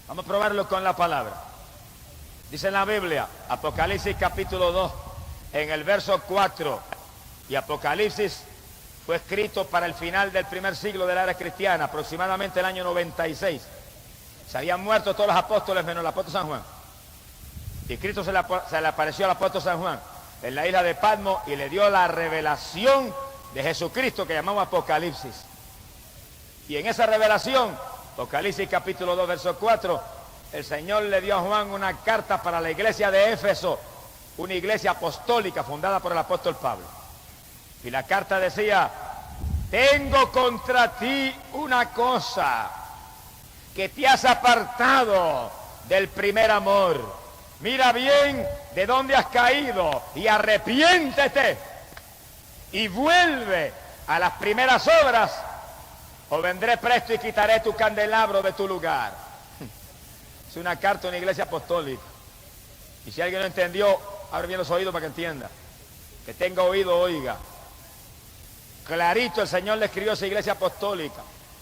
Vamos a probarlo con la palabra. Dice en la Biblia, Apocalipsis capítulo 2, en el verso 4, y Apocalipsis fue escrito para el final del primer siglo de la era cristiana, aproximadamente el año 96. Se habían muerto todos los apóstoles menos el apóstol San Juan. Y Cristo se le apareció al apóstol San Juan en la isla de Patmos y le dio la revelación de Jesucristo que llamamos Apocalipsis. Y en esa revelación, Apocalipsis capítulo 2, verso 4, el Señor le dio a Juan una carta para la iglesia de Éfeso, una iglesia apostólica fundada por el apóstol Pablo. Y la carta decía: tengo contra ti una cosa, que te has apartado del primer amor. Mira bien de dónde has caído y arrepiéntete y vuelve a las primeras obras, o vendré presto y quitaré tu candelabro de tu lugar. Es una carta a una iglesia apostólica. Y si alguien no entendió, abre bien los oídos para que entienda. Que tenga oído, oiga. Clarito el Señor le escribió a esa iglesia apostólica.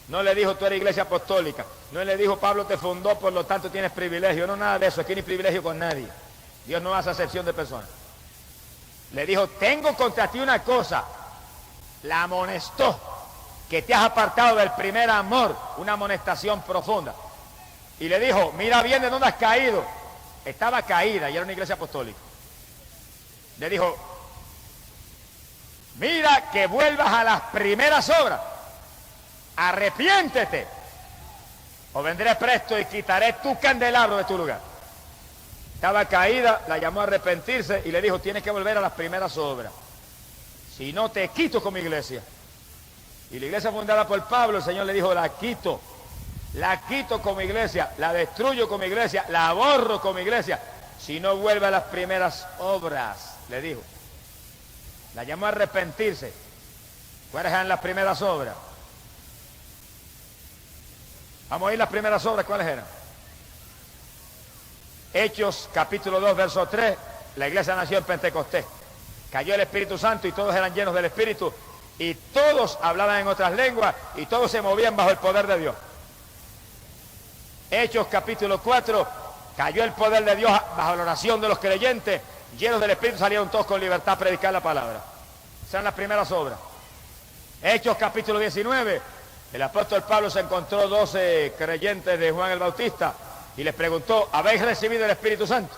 No le dijo tú eres iglesia apostólica. No le dijo Pablo te fundó, por lo tanto tienes privilegio. No, nada de eso. Aquí no hay privilegio con nadie. Dios no hace acepción de personas. Le dijo, tengo contra ti una cosa. La amonestó, que te has apartado del primer amor. Una amonestación profunda. Y le dijo, mira bien de dónde has caído. Estaba caída y era una iglesia apostólica. Le dijo, mira que vuelvas a las primeras obras. Arrepiéntete, o vendré presto y quitaré tu candelabro de tu lugar. Estaba caída, la llamó a arrepentirse y le dijo, tienes que volver a las primeras obras. Si no, te quito con mi iglesia. Y la iglesia fundada por Pablo, el Señor le dijo, la quito con mi iglesia, la destruyo con mi iglesia, la borro con mi iglesia. Si no vuelve a las primeras obras, le dijo. La llamó a arrepentirse. ¿Cuáles eran las primeras obras? Vamos a ir las primeras obras, ¿cuáles eran? Hechos capítulo 2, verso 3, la iglesia nació en Pentecostés. Cayó el Espíritu Santo y todos eran llenos del Espíritu y todos hablaban en otras lenguas y todos se movían bajo el poder de Dios. Hechos capítulo 4, cayó el poder de Dios bajo la oración de los creyentes, llenos del Espíritu salieron todos con libertad a predicar la palabra. Esas eran las primeras obras. Hechos capítulo 19, el apóstol Pablo se encontró 12 creyentes de Juan el Bautista y les preguntó, ¿habéis recibido el Espíritu Santo?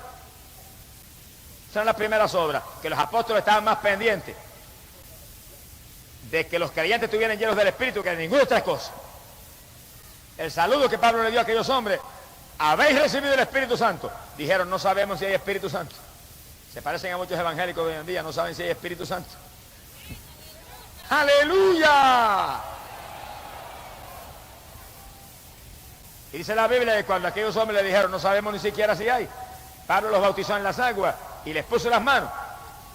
Esas eran las primeras obras, que los apóstoles estaban más pendientes de que los creyentes estuvieran llenos del Espíritu que de ninguna otra cosa. El saludo que Pablo le dio a aquellos hombres, ¿habéis recibido el Espíritu Santo? Dijeron, no sabemos si hay Espíritu Santo. Se parecen a muchos evangélicos de hoy en día, no saben si hay Espíritu Santo. ¡Aleluya! Y dice la Biblia que cuando aquellos hombres le dijeron, no sabemos ni siquiera si hay, Pablo los bautizó en las aguas y les puso las manos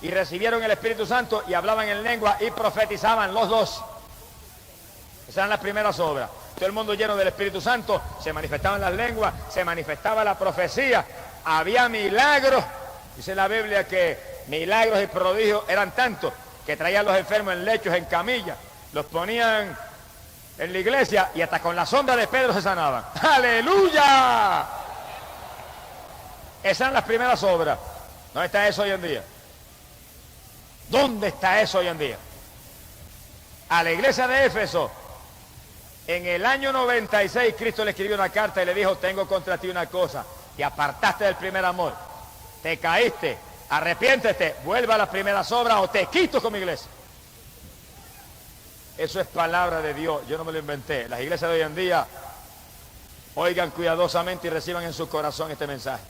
y recibieron el Espíritu Santo y hablaban en lengua y profetizaban los dos. Esas eran las primeras obras. Todo el mundo lleno del Espíritu Santo, se manifestaban las lenguas, se manifestaba la profecía, había milagros. Dice la Biblia que milagros y prodigios eran tantos que traían los enfermos en lechos, en camillas, los ponían en la iglesia y hasta con la sombra de Pedro se sanaban. ¡Aleluya! Esas eran las primeras obras. ¿Dónde está eso hoy en día? ¿Dónde está eso hoy en día? A la iglesia de Éfeso, en el año 96, Cristo le escribió una carta y le dijo, tengo contra ti una cosa, te apartaste del primer amor, te caíste, arrepiéntete, vuelve a las primeras obras o te quito con mi iglesia. Eso es palabra de Dios, yo no me lo inventé. Las iglesias de hoy en día, oigan cuidadosamente y reciban en su corazón este mensaje.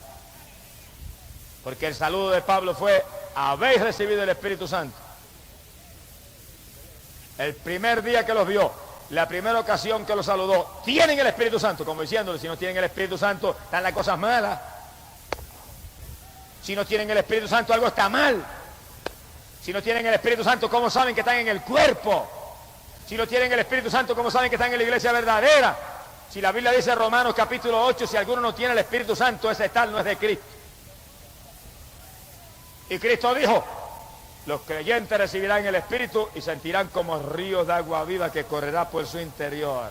Porque el saludo de Pablo fue, habéis recibido el Espíritu Santo. El primer día que los vio, la primera ocasión que los saludó, tienen el Espíritu Santo, como diciéndole, si no tienen el Espíritu Santo, están las cosas malas. Si no tienen el Espíritu Santo, algo está mal. Si no tienen el Espíritu Santo, ¿cómo saben que están en el cuerpo? Si no tienen el Espíritu Santo, ¿cómo saben que están en la iglesia verdadera? Si la Biblia dice en Romanos capítulo 8, si alguno no tiene el Espíritu Santo, ese tal no es de Cristo. Y Cristo dijo, los creyentes recibirán el Espíritu y sentirán como ríos de agua viva que correrá por su interior.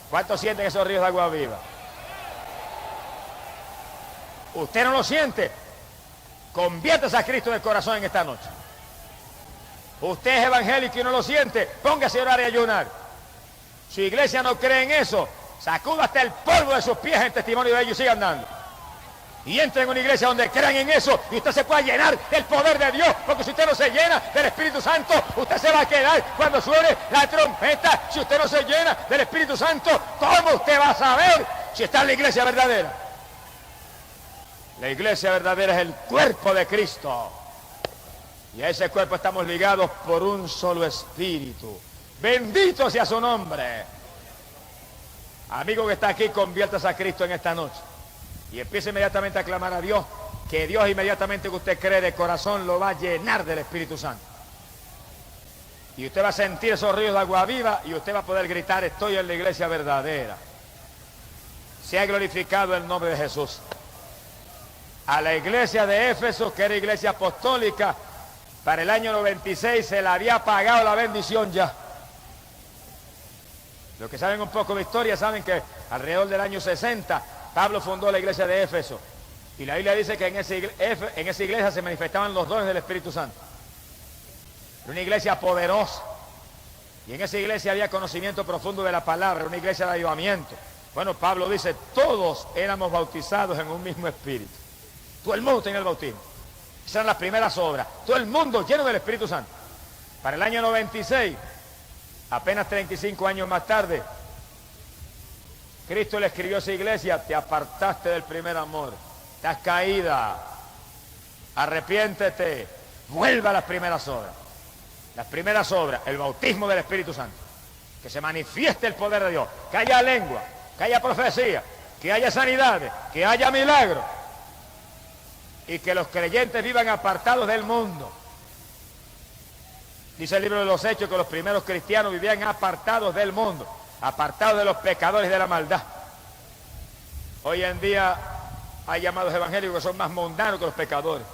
¿Cuántos sienten esos ríos de agua viva? Usted no lo siente. Conviértase a Cristo de corazón en esta noche. Usted es evangélico y no lo siente. Póngase a orar y ayunar. Su iglesia no cree en eso. Sacuda hasta el polvo de sus pies en testimonio de ellos y siga andando. Y entre en una iglesia donde crean en eso y usted se pueda llenar del poder de Dios, porque si usted no se llena del Espíritu Santo, usted se va a quedar cuando suene la trompeta. Si usted no se llena del Espíritu Santo, ¿cómo usted va a saber si está en la iglesia verdadera? La iglesia verdadera es el cuerpo de Cristo. Y a ese cuerpo estamos ligados por un solo espíritu. Bendito sea su nombre. Amigo que está aquí, conviértase a Cristo en esta noche. Y empiece inmediatamente a clamar a Dios, que Dios inmediatamente que usted cree de corazón lo va a llenar del Espíritu Santo. Y usted va a sentir esos ríos de agua viva y usted va a poder gritar: estoy en la iglesia verdadera. Sea glorificado el nombre de Jesús. A la iglesia de Éfeso, que era iglesia apostólica, para el año 96 se le había pagado la bendición ya. Los que saben un poco de historia saben que alrededor del año 60 Pablo fundó la iglesia de Éfeso. Y la Biblia dice que en esa iglesia se manifestaban los dones del Espíritu Santo. Era una iglesia poderosa. Y en esa iglesia había conocimiento profundo de la palabra, una iglesia de avivamiento. Bueno, Pablo dice, todos éramos bautizados en un mismo espíritu. Todo el mundo tenía el bautismo. Esas eran las primeras obras. Todo el mundo lleno del Espíritu Santo. Para el año 96, apenas 35 años más tarde, Cristo le escribió a esa iglesia: te apartaste del primer amor, estás caída, arrepiéntete, vuelva a las primeras obras. Las primeras obras, el bautismo del Espíritu Santo, que se manifieste el poder de Dios, que haya lengua, que haya profecía, que haya sanidades, que haya milagros, y que los creyentes vivan apartados del mundo. Dice el libro de los Hechos que los primeros cristianos vivían apartados del mundo, apartados de los pecadores y de la maldad. Hoy en día hay llamados evangélicos que son más mundanos que los pecadores.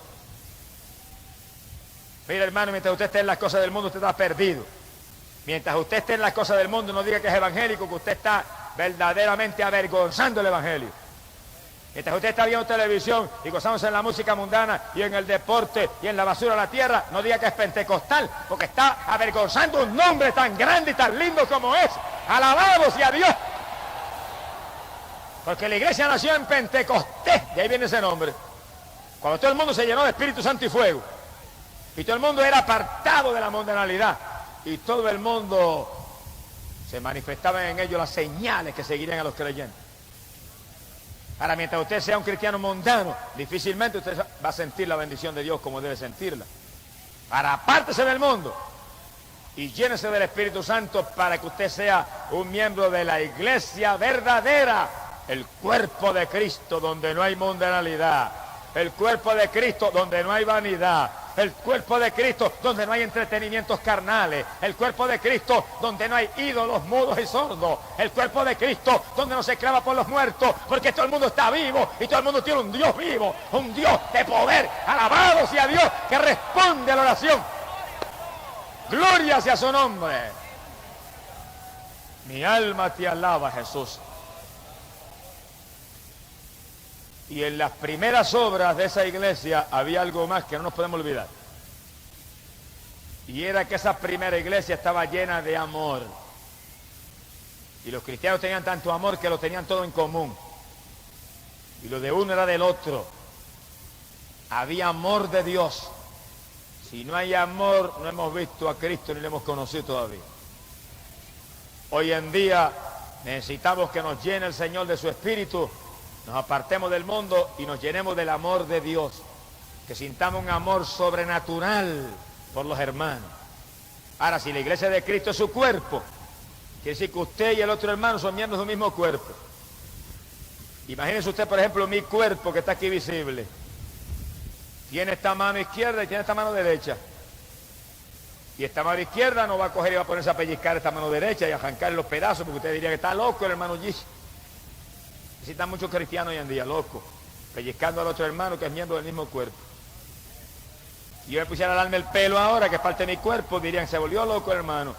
Mira, hermano, mientras usted esté en las cosas del mundo, usted está perdido. Mientras usted esté en las cosas del mundo, no diga que es evangélico, que usted está verdaderamente avergonzando el evangelio. Mientras usted está viendo televisión y gozándose en la música mundana y en el deporte y en la basura de la tierra, no diga que es pentecostal, porque está avergonzando un nombre tan grande y tan lindo como es. ¡Alabado sea Dios! Porque la iglesia nació en Pentecostés, de ahí viene ese nombre. Cuando todo el mundo se llenó de Espíritu Santo y fuego, y todo el mundo era apartado de la mundanalidad, y todo el mundo se manifestaban en ellos las señales que seguirían a los creyentes. Ahora, mientras usted sea un cristiano mundano, difícilmente usted va a sentir la bendición de Dios como debe sentirla. Ahora, apártese del mundo y llénese del Espíritu Santo para que usted sea un miembro de la iglesia verdadera, el cuerpo de Cristo donde no hay mundanalidad, el cuerpo de Cristo donde no hay vanidad, el cuerpo de Cristo donde no hay entretenimientos carnales, el cuerpo de Cristo donde no hay ídolos mudos y sordos, el cuerpo de Cristo donde no se clama por los muertos, porque todo el mundo está vivo y todo el mundo tiene un Dios vivo, un Dios de poder. Alabado sea Dios que responde a la oración. Gloria sea su nombre. Mi alma te alaba, Jesús. Y en las primeras obras de esa iglesia había algo más que no nos podemos olvidar. Y era que esa primera iglesia estaba llena de amor. Y los cristianos tenían tanto amor que lo tenían todo en común. Y lo de uno era del otro. Había amor de Dios. Si no hay amor, no hemos visto a Cristo ni lo hemos conocido todavía. Hoy en día necesitamos que nos llene el Señor de su Espíritu, nos apartemos del mundo y nos llenemos del amor de Dios, que sintamos un amor sobrenatural por los hermanos. Ahora, si la iglesia de Cristo es su cuerpo, quiere decir que usted y el otro hermano son miembros de un mismo cuerpo. Imagínese usted, por ejemplo, mi cuerpo que está aquí visible. Tiene esta mano izquierda y tiene esta mano derecha. Y esta mano izquierda no va a coger y va a ponerse a pellizcar esta mano derecha y a arrancar los pedazos, porque usted diría que está loco el hermano Gis. Así están muchos cristianos hoy en día, locos, pellizcando al otro hermano que es miembro del mismo cuerpo. Si yo me pusiera a darme el pelo ahora, que es parte de mi cuerpo, dirían, se volvió loco el hermano.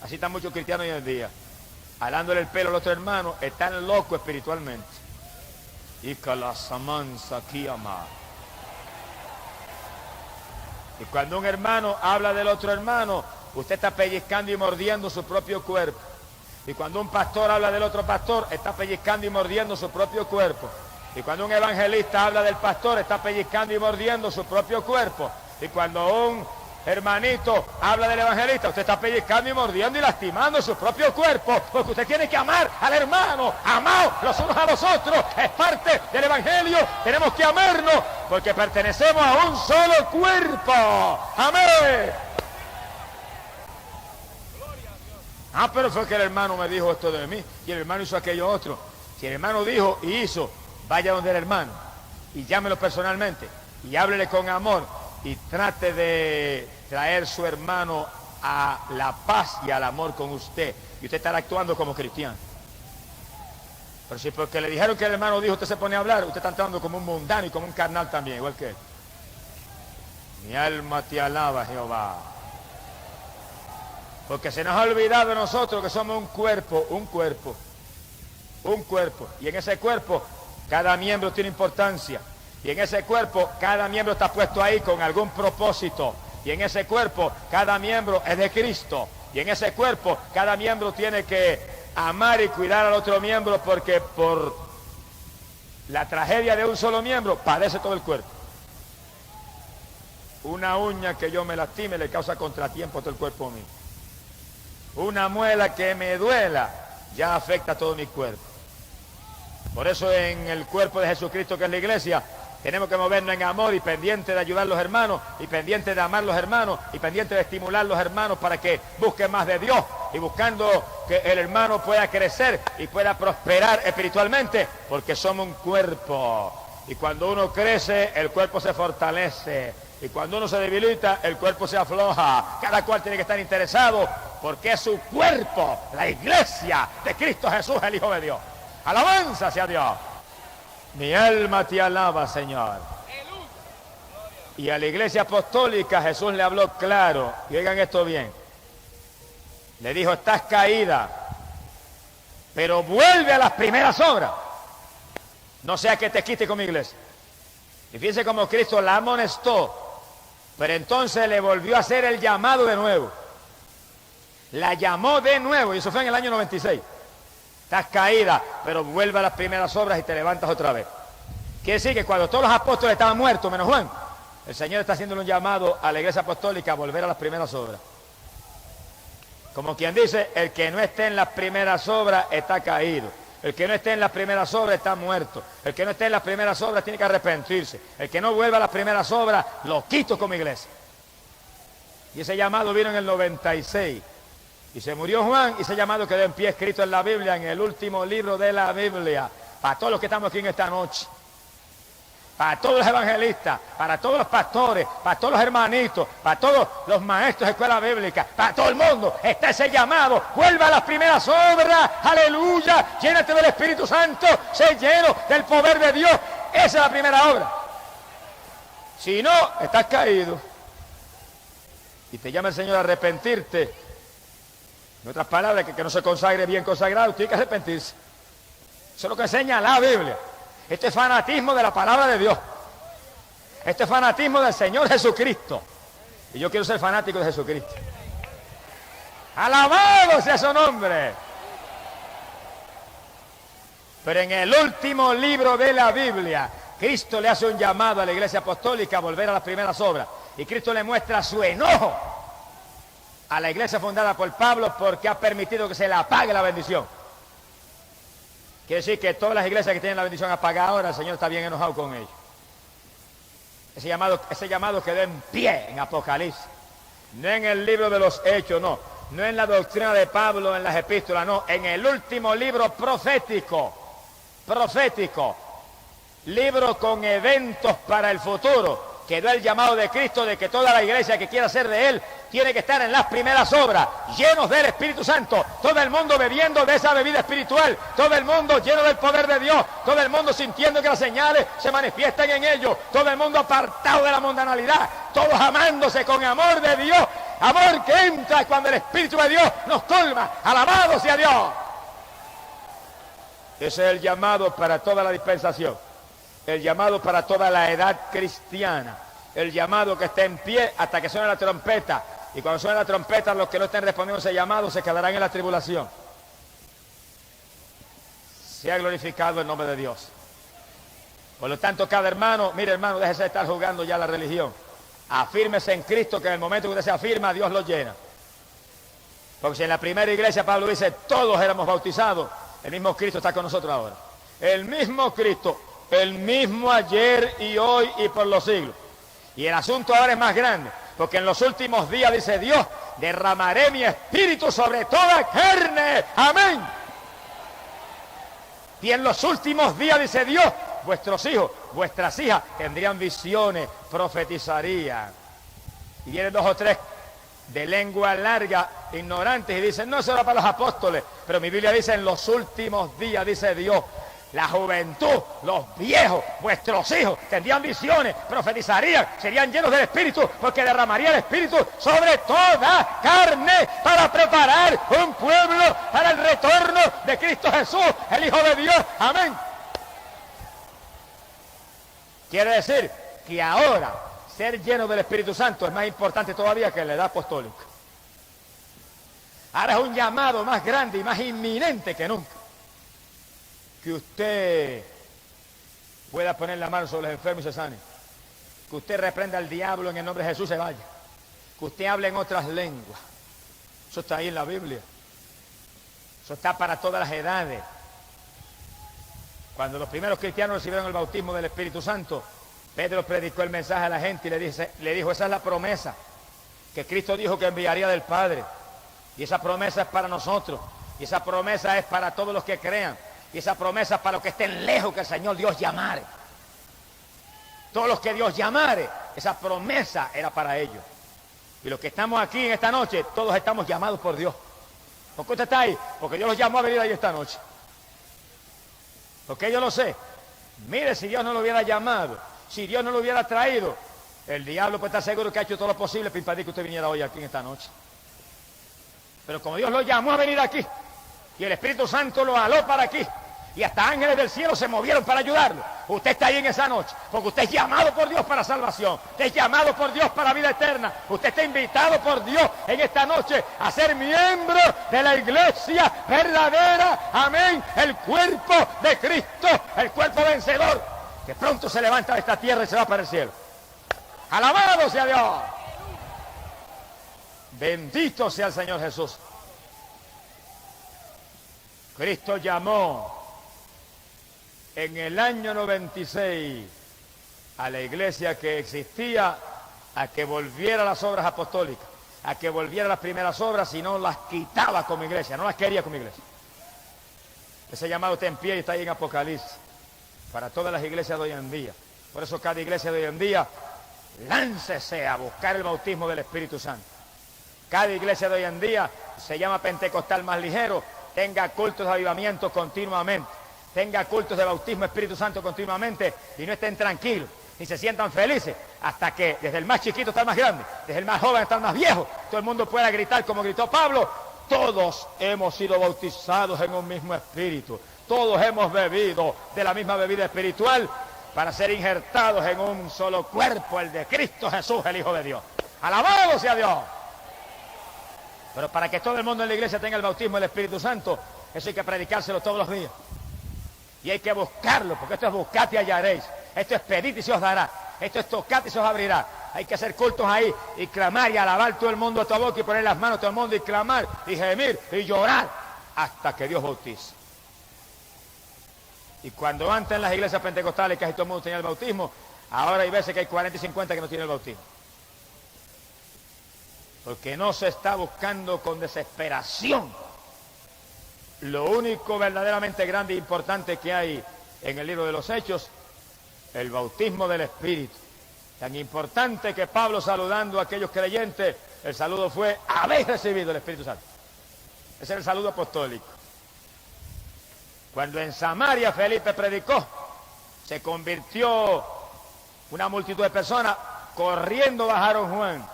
Así están muchos cristianos hoy en día, alándole el pelo al otro hermano, están locos espiritualmente. Y calasamansa aquí ama. Y cuando un hermano habla del otro hermano, usted está pellizcando y mordiendo su propio cuerpo. Y cuando un pastor habla del otro pastor, está pellizcando y mordiendo su propio cuerpo. Y cuando un evangelista habla del pastor, está pellizcando y mordiendo su propio cuerpo. Y cuando un hermanito habla del evangelista, usted está pellizcando y mordiendo y lastimando su propio cuerpo, porque usted tiene que amar al hermano, amaos los unos a los otros, es parte del evangelio, tenemos que amarnos, porque pertenecemos a un solo cuerpo. Amén. Ah, pero fue que el hermano me dijo esto de mí, y el hermano hizo aquello otro. Si el hermano dijo y hizo, vaya donde el hermano, y llámelo personalmente, y háblele con amor, y trate de traer su hermano a la paz y al amor con usted, y usted estará actuando como cristiano. Pero si porque le dijeron que el hermano dijo, usted se pone a hablar, usted está actuando como un mundano y como un carnal también, igual que él. Mi alma te alaba, Jehová. Porque se nos ha olvidado de nosotros que somos un cuerpo, y en ese cuerpo cada miembro tiene importancia. Y en ese cuerpo, cada miembro está puesto ahí con algún propósito. Y en ese cuerpo, cada miembro es de Cristo. Y en ese cuerpo, cada miembro tiene que amar y cuidar al otro miembro, porque por la tragedia de un solo miembro, padece todo el cuerpo. Una uña que yo me lastime le causa contratiempo a todo el cuerpo mío. Una muela que me duela ya afecta a todo mi cuerpo. Por eso en el cuerpo de Jesucristo, que es la iglesia, tenemos que movernos en amor y pendiente de ayudar a los hermanos, y pendiente de amar a los hermanos, y pendiente de estimular a los hermanos para que busquen más de Dios, y buscando que el hermano pueda crecer y pueda prosperar espiritualmente, porque somos un cuerpo. Y cuando uno crece, el cuerpo se fortalece. Y cuando uno se debilita, el cuerpo se afloja. Cada cual tiene que estar interesado, porque es su cuerpo, la iglesia de Cristo Jesús, el Hijo de Dios. Alabanza sea Dios. Mi alma te alaba, Señor. Y a la iglesia apostólica Jesús le habló claro, y oigan esto bien. Le dijo, estás caída, pero vuelve a las primeras obras. No sea que te quite con mi iglesia. Y fíjense cómo Cristo la amonestó, pero entonces le volvió a hacer el llamado de nuevo. La llamó de nuevo, y eso fue en el año 96. Estás caída, pero vuelve a las primeras obras y te levantas otra vez. Quiere decir que cuando todos los apóstoles estaban muertos, menos Juan, el Señor está haciendo un llamado a la iglesia apostólica a volver a las primeras obras. Como quien dice, el que no esté en las primeras obras está caído. El que no esté en las primeras obras está muerto. El que no esté en las primeras obras tiene que arrepentirse. El que no vuelva a las primeras obras, lo quito como iglesia. Y ese llamado vino en el 96. Y se murió Juan, y ese llamado quedó en pie, escrito en la Biblia, en el último libro de la Biblia. Para todos los que estamos aquí en esta noche. Para todos los evangelistas, para todos los pastores, para todos los hermanitos, para todos los maestros de escuela bíblica, para todo el mundo está ese llamado. Vuelva a las primeras obras, aleluya, llénate del Espíritu Santo, sé lleno del poder de Dios. Esa es la primera obra. Si no, estás caído. Y te llama el Señor a arrepentirte. En otras palabras, que no se consagre bien consagrado, tiene que arrepentirse. Eso es lo que enseña la Biblia. Este es fanatismo de la palabra de Dios. Este es fanatismo del Señor Jesucristo. Y yo quiero ser fanático de Jesucristo. Alabado sea su nombre. Pero en el último libro de la Biblia, Cristo le hace un llamado a la iglesia apostólica a volver a las primeras obras. Y Cristo le muestra su enojo a la iglesia fundada por Pablo, porque ha permitido que se le apague la bendición. Quiere decir que todas las iglesias que tienen la bendición apagada ahora, el Señor está bien enojado con ellos. Ese llamado quedó en pie en Apocalipsis. No en el libro de los Hechos, no. No en la doctrina de Pablo, en las epístolas, no. En el último libro profético. Libro con eventos para el futuro. Quedó el llamado de Cristo de que toda la iglesia que quiera ser de Él tiene que estar en las primeras obras, llenos del Espíritu Santo, todo el mundo bebiendo de esa bebida espiritual, todo el mundo lleno del poder de Dios, todo el mundo sintiendo que las señales se manifiestan en ellos, todo el mundo apartado de la mundanalidad, todos amándose con amor de Dios, amor que entra cuando el Espíritu de Dios nos colma. Alabado sea Dios. Ese es el llamado para toda la dispensación. el llamado para toda la edad cristiana, el llamado que esté en pie hasta que suene la trompeta. Y cuando suene la trompeta, los que no estén respondiendo a ese llamado se quedarán en la tribulación. Sea glorificado el nombre de Dios. Por lo tanto, cada hermano, mire hermano, déjese de estar jugando ya la religión. Afírmese en Cristo, que en el momento que usted se afirma, Dios lo llena. Porque si en la primera iglesia Pablo dice, todos éramos bautizados, el mismo Cristo está con nosotros ahora. El mismo Cristo, el mismo ayer y hoy y por los siglos. Y el asunto ahora es más grande, porque en los últimos días, dice Dios, derramaré mi espíritu sobre toda carne. Amén. Y en los últimos días, dice Dios, vuestros hijos, vuestras hijas tendrían visiones, profetizarían. Y vienen 2 o 3 de lengua larga, ignorantes, y dicen, no, eso era para los apóstoles. Pero mi Biblia dice, en los últimos días, dice Dios, la juventud, los viejos, vuestros hijos tendrían visiones, profetizarían, serían llenos del Espíritu, porque derramaría el Espíritu sobre toda carne para preparar un pueblo para el retorno de Cristo Jesús, el Hijo de Dios. Amén. Quiere decir que ahora ser lleno del Espíritu Santo es más importante todavía que la edad apostólica. Ahora es un llamado más grande y más inminente que nunca. Que usted pueda poner la mano sobre los enfermos y se sane. Que usted reprenda al diablo en el nombre de Jesús y se vaya. Que usted hable en otras lenguas. Eso está ahí en la Biblia. Eso está para todas las edades. Cuando los primeros cristianos recibieron el bautismo del Espíritu Santo, Pedro predicó el mensaje a la gente y le dijo, esa es la promesa que Cristo dijo que enviaría del Padre. Y esa promesa es para nosotros. Y esa promesa es para todos los que crean. Y esa promesa es para los que estén lejos, que el Señor Dios llamare. Todos los que Dios llamare, esa promesa era para ellos. Y los que estamos aquí en esta noche, todos estamos llamados por Dios. ¿Por qué usted está ahí? Porque Dios los llamó a venir ahí esta noche. Porque yo lo sé. Mire, si Dios no lo hubiera llamado, si Dios no lo hubiera traído, el diablo puede estar seguro que ha hecho todo lo posible para impedir que usted viniera hoy aquí en esta noche. Pero como Dios lo llamó a venir aquí, y el Espíritu Santo lo jaló para aquí, y hasta ángeles del cielo se movieron para ayudarlo, usted está ahí en esa noche, porque usted es llamado por Dios para salvación, usted es llamado por Dios para vida eterna, usted está invitado por Dios en esta noche a ser miembro de la iglesia verdadera, amén, el cuerpo de Cristo, el cuerpo vencedor, que pronto se levanta de esta tierra y se va para el cielo. ¡Alabado sea Dios! Bendito sea el Señor Jesús. Cristo llamó en el año 96 a la iglesia que existía a que volviera a las obras apostólicas, a que volviera a las primeras obras, y no las quitaba como iglesia, no las quería como iglesia. Ese llamado está en pie y está ahí en Apocalipsis, para todas las iglesias de hoy en día. Por eso cada iglesia de hoy en día, láncese a buscar el bautismo del Espíritu Santo. Cada iglesia de hoy en día se llama pentecostal más ligero, tenga cultos de avivamiento continuamente, tenga cultos de bautismo Espíritu Santo continuamente, y no estén tranquilos, ni se sientan felices, hasta que desde el más chiquito hasta el más grande, desde el más joven hasta el más viejo, todo el mundo pueda gritar como gritó Pablo, todos hemos sido bautizados en un mismo espíritu, todos hemos bebido de la misma bebida espiritual, para ser injertados en un solo cuerpo, el de Cristo Jesús, el Hijo de Dios. ¡Alabado sea Dios! Pero para que todo el mundo en la iglesia tenga el bautismo del Espíritu Santo, eso hay que predicárselo todos los días. Y hay que buscarlo, porque esto es buscad y hallaréis. Esto es pedid y se os dará. Esto es tocad y se os abrirá. Hay que hacer cultos ahí y clamar y alabar todo el mundo a tu boca y poner las manos a todo el mundo y clamar y gemir y llorar hasta que Dios bautice. Y cuando antes en las iglesias pentecostales casi todo el mundo tenía el bautismo, ahora hay veces que hay 40 y 50 que no tienen el bautismo. Porque no se está buscando con desesperación lo único verdaderamente grande e importante que hay en el libro de los Hechos, el bautismo del Espíritu. Tan importante que Pablo, saludando a aquellos creyentes, el saludo fue: habéis recibido el Espíritu Santo. Ese era el saludo apostólico. Cuando en Samaria Felipe predicó, se convirtió una multitud de personas, corriendo bajaron Juan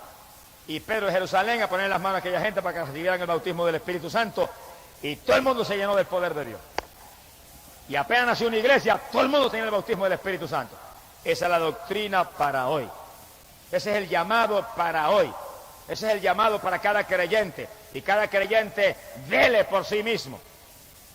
y Pedro de Jerusalén a poner las manos a aquella gente para que recibieran el bautismo del Espíritu Santo, y todo el mundo se llenó del poder de Dios. Y apenas nació una iglesia, todo el mundo tenía el bautismo del Espíritu Santo. Esa es la doctrina para hoy. Ese es el llamado para hoy. Ese es el llamado para cada creyente. Y cada creyente vele por sí mismo.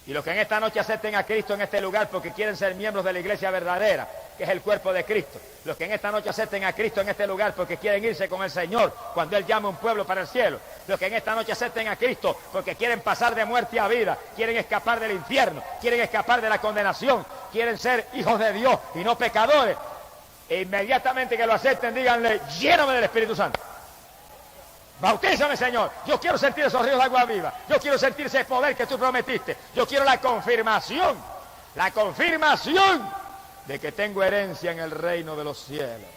Y los que en esta noche acepten a Cristo en este lugar porque quieren ser miembros de la iglesia verdadera, que es el cuerpo de Cristo. Los que en esta noche acepten a Cristo en este lugar porque quieren irse con el Señor cuando Él llama a un pueblo para el cielo. Los que en esta noche acepten a Cristo porque quieren pasar de muerte a vida, quieren escapar del infierno, quieren escapar de la condenación, quieren ser hijos de Dios y no pecadores. E inmediatamente que lo acepten, díganle, lléname del Espíritu Santo. Bautízame, Señor. Yo quiero sentir esos ríos de agua viva. Yo quiero sentir ese poder que tú prometiste. Yo quiero la confirmación de que tengo herencia en el reino de los cielos.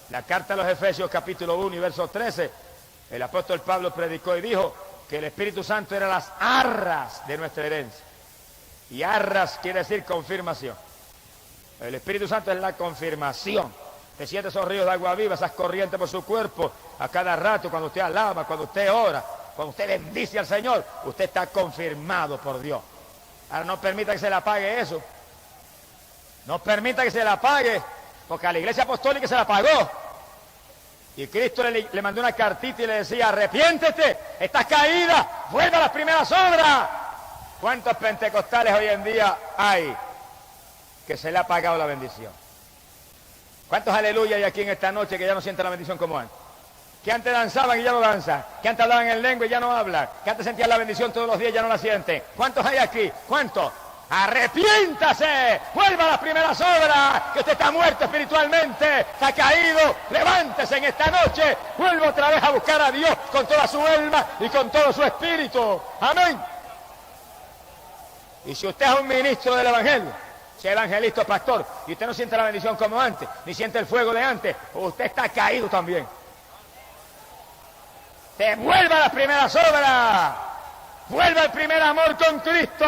La carta a los Efesios capítulo 1 y verso 13, el apóstol Pablo predicó y dijo que el Espíritu Santo era las arras de nuestra herencia. Y arras quiere decir confirmación. El Espíritu Santo es la confirmación. Te siente esos ríos de agua viva, esas corrientes por su cuerpo, a cada rato, cuando usted alaba, cuando usted ora, cuando usted bendice al Señor, usted está confirmado por Dios. Ahora no permita que se le apague eso. No permita que se le apague, porque a la iglesia apostólica se la apagó. Y Cristo le mandó una cartita y le decía, arrepiéntete, estás caída, vuelve a las primeras obras. ¿Cuántos pentecostales hoy en día hay que se le ha apagado la bendición? ¿Cuántos aleluya hay aquí en esta noche que ya no sienten la bendición como antes? Que antes danzaban y ya no danzan, que antes hablaban en lengua y ya no hablan, que antes sentían la bendición todos los días y ya no la sienten. ¿Cuántos hay aquí? ¿Cuántos? ¡Arrepiéntase! ¡Vuelva a las primeras obras! Que usted está muerto espiritualmente, está caído. ¡Levántese en esta noche! ¡Vuelva otra vez a buscar a Dios con toda su alma y con todo su espíritu! ¡Amén! Y si usted es un ministro del Evangelio, si es evangelista o pastor, y usted no siente la bendición como antes, ni siente el fuego de antes, usted está caído también. ¡Te vuelva a las primeras obras! ¡Vuelva al primer amor con Cristo!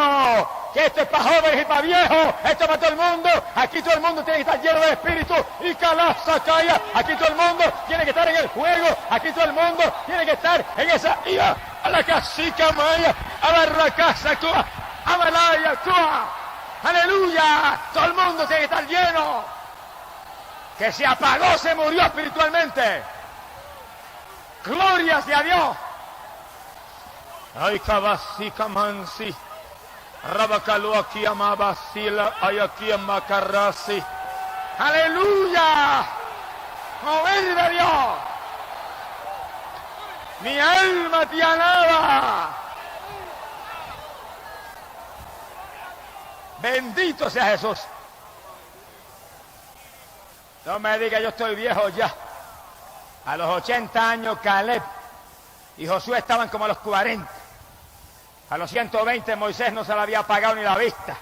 Que esto es para jóvenes y para viejos, esto es para todo el mundo. Aquí todo el mundo tiene que estar lleno de espíritu y calaza calla. Aquí todo el mundo tiene que estar en el fuego. Aquí todo el mundo tiene que estar en esa ira. A la casica maya, a la racasa actúa, a Malaya actúa. ¡Aleluya! Todo el mundo tiene que estar lleno. Que se apagó, se murió espiritualmente. ¡Gloria sea Dios! Ay, cabasica mansi. Rabacalo aquí amabasila, ay aquí amacarrasi. ¡Aleluya! ¡Mover de Dios! Mi alma te alaba. Bendito sea Jesús. No me diga yo estoy viejo ya. A los 80 años Caleb y Josué estaban como a los 40. A los 120 Moisés no se le había apagado ni la vista,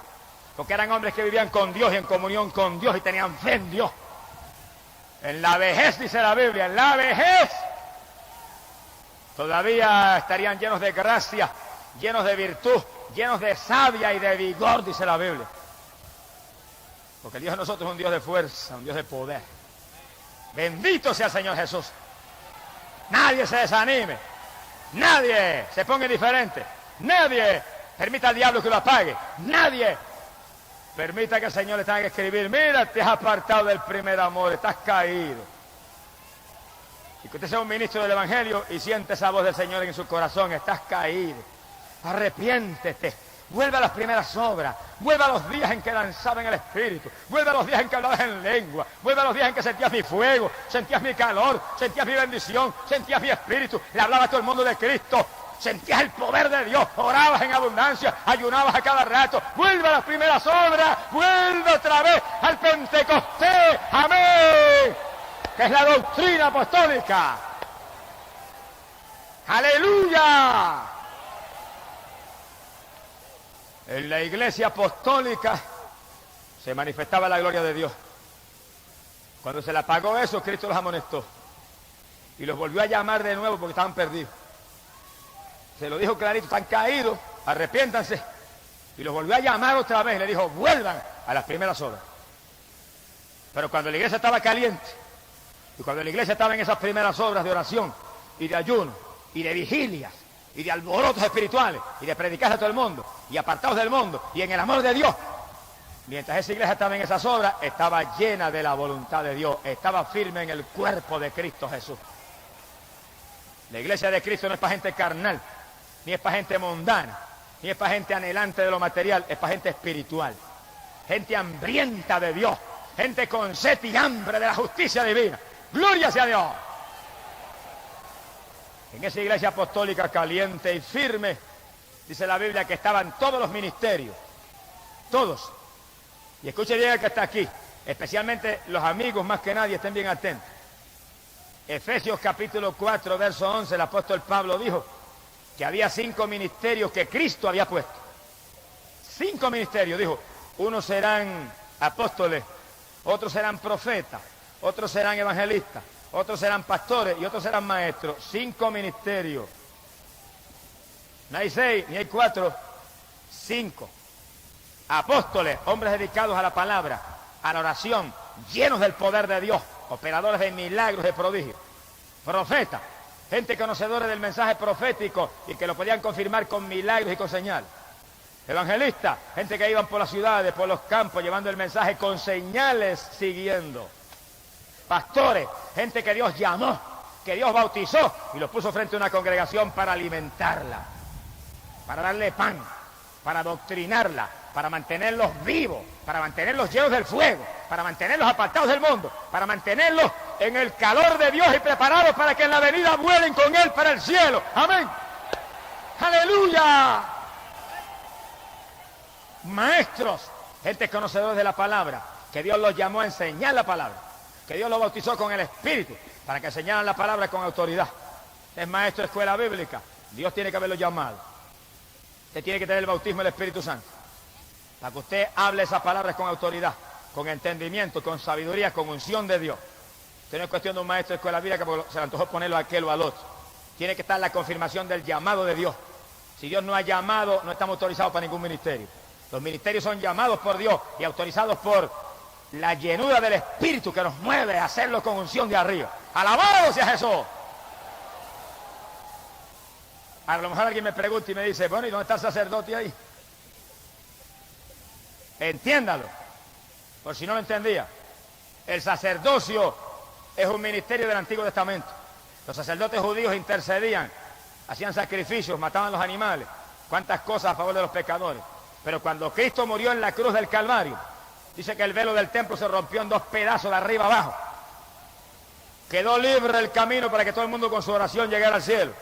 porque eran hombres que vivían con Dios y en comunión con Dios y tenían fe en Dios. En la vejez, dice la Biblia, en la vejez todavía estarían llenos de gracia, llenos de virtud, llenos de savia y de vigor, dice la Biblia. Porque el Dios de nosotros es un Dios de fuerza, un Dios de poder. Bendito sea el Señor Jesús. Nadie se desanime, nadie se ponga indiferente, nadie permita al diablo que lo apague, nadie permita que el Señor le tenga que escribir, mira, te has apartado del primer amor, estás caído. Y que usted sea un ministro del Evangelio y siente esa voz del Señor en su corazón, estás caído, arrepiéntete, vuelve a las primeras obras, vuelve a los días en que danzaba en el Espíritu, vuelve a los días en que hablabas en lengua, vuelve a los días en que sentías mi fuego, sentías mi calor, sentías mi bendición, sentías mi espíritu, le hablaba a todo el mundo de Cristo, sentías el poder de Dios, orabas en abundancia, ayunabas a cada rato, vuelve a las primeras obras, vuelve otra vez al Pentecostés, amén, que es la doctrina apostólica. ¡Aleluya! En la iglesia apostólica se manifestaba la gloria de Dios. Cuando se le apagó eso, Cristo los amonestó y los volvió a llamar de nuevo porque estaban perdidos. Se lo dijo clarito, están caídos, arrepiéntanse. Y los volvió a llamar otra vez, le dijo, vuelvan a las primeras obras. Pero cuando la iglesia estaba caliente, y cuando la iglesia estaba en esas primeras obras de oración, y de ayuno, y de vigilias, y de alborotos espirituales y de predicar a todo el mundo y apartados del mundo y en el amor de Dios. Mientras esa iglesia estaba en esas obras, estaba llena de la voluntad de Dios, estaba firme en el cuerpo de Cristo Jesús. La iglesia de Cristo no es para gente carnal, ni es para gente mundana, ni es para gente anhelante de lo material, es para gente espiritual, gente hambrienta de Dios, gente con sed y hambre de la justicia divina. ¡Gloria sea a Dios! En esa iglesia apostólica caliente y firme, dice la Biblia que estaban todos los ministerios, todos. Y escuche bien el que está aquí, especialmente los amigos más que nadie, estén bien atentos. Efesios capítulo 4, verso 11, el apóstol Pablo dijo que había 5 ministerios que Cristo había puesto. 5 ministerios, dijo, unos serán apóstoles, otros serán profetas, otros serán evangelistas, otros serán pastores y otros serán maestros. 5 ministerios. No hay 6, ni hay 4, 5. Apóstoles, hombres dedicados a la palabra, a la oración, llenos del poder de Dios, operadores de milagros, de prodigios. Profetas, gente conocedora del mensaje profético y que lo podían confirmar con milagros y con señales. Evangelistas, gente que iban por las ciudades, por los campos, llevando el mensaje con señales siguiendo. Pastores, gente que Dios llamó, que Dios bautizó y los puso frente a una congregación para alimentarla, para darle pan, para adoctrinarla, para mantenerlos vivos, para mantenerlos llenos del fuego, para mantenerlos apartados del mundo, para mantenerlos en el calor de Dios y preparados para que en la venida vuelen con Él para el cielo. Amén. ¡Aleluya! Maestros, gente conocedora de la palabra, que Dios los llamó a enseñar la palabra, que Dios los bautizó con el Espíritu, para que enseñaran la palabra con autoridad. Es maestro de escuela bíblica, Dios tiene que haberlo llamado. Usted tiene que tener el bautismo del Espíritu Santo, para que usted hable esas palabras con autoridad, con entendimiento, con sabiduría, con unción de Dios. Usted no es cuestión de un maestro de escuela bíblica porque se le antojó ponerlo a aquel o al otro. Tiene que estar la confirmación del llamado de Dios. Si Dios no ha llamado, no estamos autorizados para ningún ministerio. Los ministerios son llamados por Dios y autorizados por la llenura del Espíritu que nos mueve a hacerlo con unción de arriba. ¡Alabado sea Jesús! A lo mejor alguien me pregunta y me dice, bueno, ¿y dónde está el sacerdote ahí? Entiéndalo, por si no lo entendía. El sacerdocio es un ministerio del Antiguo Testamento. Los sacerdotes judíos intercedían, hacían sacrificios, mataban los animales, cuántas cosas a favor de los pecadores. Pero cuando Cristo murió en la cruz del Calvario, dice que el velo del templo se rompió en 2 pedazos de arriba abajo. Quedó libre el camino para que todo el mundo con su oración llegara al cielo.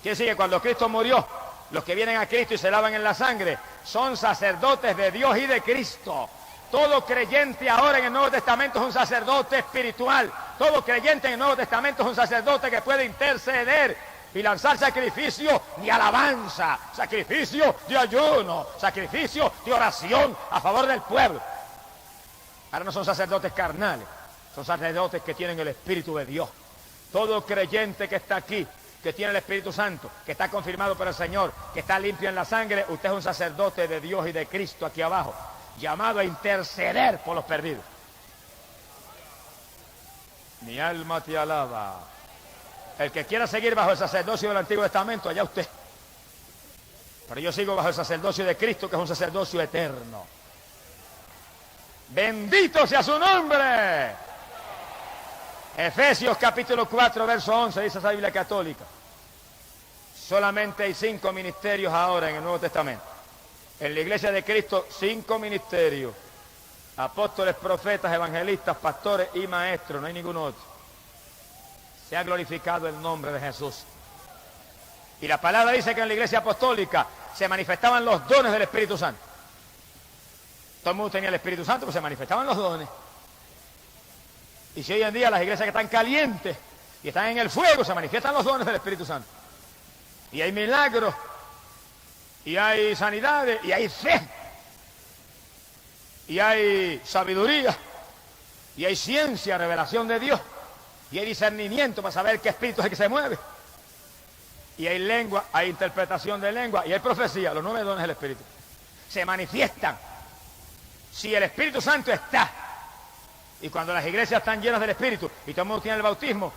Quiere decir que cuando Cristo murió, los que vienen a Cristo y se lavan en la sangre son sacerdotes de Dios y de Cristo. Todo creyente ahora en el Nuevo Testamento es un sacerdote espiritual. Todo creyente en el Nuevo Testamento es un sacerdote que puede interceder y lanzar sacrificio de alabanza, sacrificio de ayuno, sacrificio de oración a favor del pueblo. Ahora no son sacerdotes carnales, son sacerdotes que tienen el Espíritu de Dios. Todo creyente que está aquí, que tiene el Espíritu Santo, que está confirmado por el Señor, que está limpio en la sangre, usted es un sacerdote de Dios y de Cristo aquí abajo, llamado a interceder por los perdidos. Mi alma te alaba. El que quiera seguir bajo el sacerdocio del Antiguo Testamento, allá usted. Pero yo sigo bajo el sacerdocio de Cristo, que es un sacerdocio eterno. Bendito sea su nombre. Efesios capítulo 4, verso 11, dice esa Biblia católica. Solamente hay 5 ministerios ahora en el Nuevo Testamento. En la iglesia de Cristo, 5 ministerios. Apóstoles, profetas, evangelistas, pastores y maestros, no hay ningún otro. Se ha glorificado el nombre de Jesús. Y la palabra dice que en la iglesia apostólica se manifestaban los dones del Espíritu Santo. Todo el mundo tenía el Espíritu Santo, pues se manifestaban los dones. Y si hoy en día las iglesias que están calientes y están en el fuego, se manifiestan los dones del Espíritu Santo. Y hay milagros, y hay sanidades, y hay fe, y hay sabiduría, y hay ciencia, revelación de Dios, y hay discernimiento para saber qué espíritu es el que se mueve. Y hay lengua, hay interpretación de lengua, y hay profecía, los 9 dones del Espíritu. Se manifiestan. Si el Espíritu Santo está, y cuando las iglesias están llenas del Espíritu, y todo el mundo tiene el bautismo,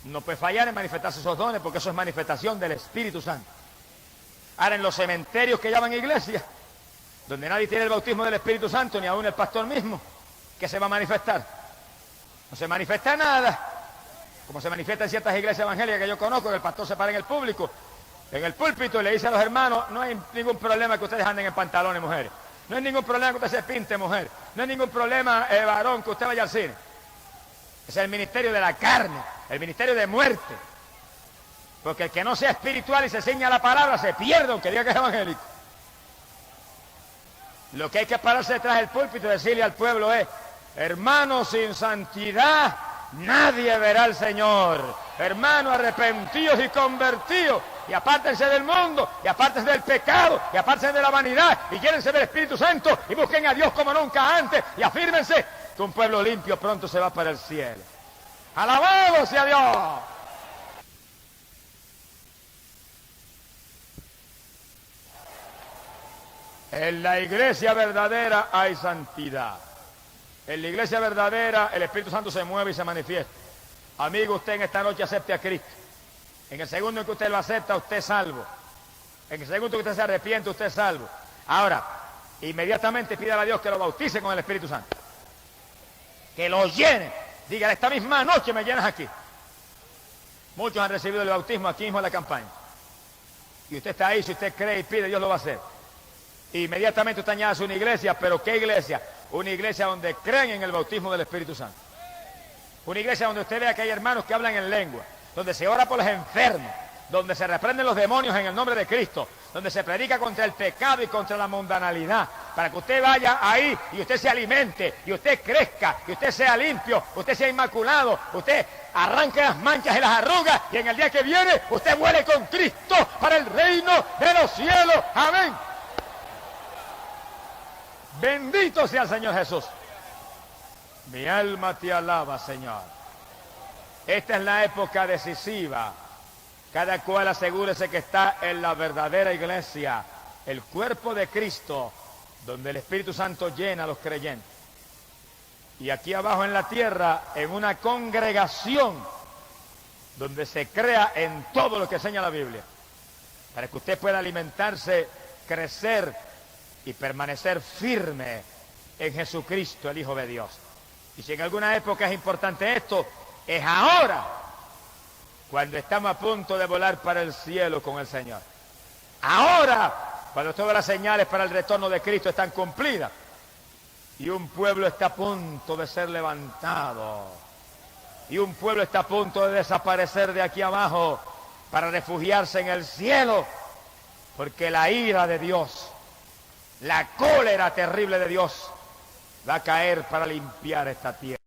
no puede fallar en manifestarse esos dones, porque eso es manifestación del Espíritu Santo. Ahora, en los cementerios que llaman iglesias, donde nadie tiene el bautismo del Espíritu Santo, ni aún el pastor mismo, ¿qué se va a manifestar? No se manifiesta nada, como se manifiesta en ciertas iglesias evangélicas que yo conozco, que el pastor se para en el público, en el púlpito, y le dice a los hermanos: no hay ningún problema que ustedes anden en pantalones, mujeres. No hay ningún problema que usted se pinte, mujer. No hay ningún problema, varón, que usted vaya al cine. Es el ministerio de la carne, el ministerio de muerte. Porque el que no sea espiritual y se ciña a la palabra se pierde, aunque diga que es evangélico. Lo que hay que pararse detrás del púlpito y decirle al pueblo es: hermanos, sin santidad nadie verá al Señor. Hermanos, arrepentidos y convertidos, y apártense del mundo, y apártense del pecado, y apártense de la vanidad, y llénense del Espíritu Santo, y busquen a Dios como nunca antes, y afírmense que un pueblo limpio pronto se va para el cielo. ¡Alabado sea Dios! En la iglesia verdadera hay santidad. En la iglesia verdadera el Espíritu Santo se mueve y se manifiesta. Amigo, usted en esta noche acepte a Cristo. En el segundo en que usted lo acepta, usted es salvo. En el segundo en que usted se arrepiente, usted es salvo. Ahora, inmediatamente pídale a Dios que lo bautice con el Espíritu Santo. Que lo llene. Dígale: esta misma noche me llenas aquí. Muchos han recibido el bautismo aquí mismo en la campaña. Y usted está ahí, si usted cree y pide, Dios lo va a hacer. Inmediatamente usted añade una iglesia. ¿Pero qué iglesia? Una iglesia donde creen en el bautismo del Espíritu Santo. Una iglesia donde usted vea que hay hermanos que hablan en lengua, donde se ora por los enfermos, donde se reprenden los demonios en el nombre de Cristo, donde se predica contra el pecado y contra la mundanalidad, para que usted vaya ahí y usted se alimente, y usted crezca, y usted sea limpio, usted sea inmaculado, usted arranque las manchas y las arrugas, y en el día que viene usted muere con Cristo para el reino de los cielos. Amén. Bendito sea el Señor Jesús. Mi alma te alaba, Señor. Esta es la época decisiva. Cada cual asegúrese que está en la verdadera iglesia, el cuerpo de Cristo, donde el Espíritu Santo llena a los creyentes. Y aquí abajo en la tierra, en una congregación, donde se crea en todo lo que enseña la Biblia, para que usted pueda alimentarse, crecer y permanecer firme en Jesucristo, el Hijo de Dios. Y si en alguna época es importante esto, es ahora, cuando estamos a punto de volar para el cielo con el Señor. Ahora, cuando todas las señales para el retorno de Cristo están cumplidas y un pueblo está a punto de ser levantado y un pueblo está a punto de desaparecer de aquí abajo para refugiarse en el cielo, porque la ira de Dios, la cólera terrible de Dios va a caer para limpiar esta tierra.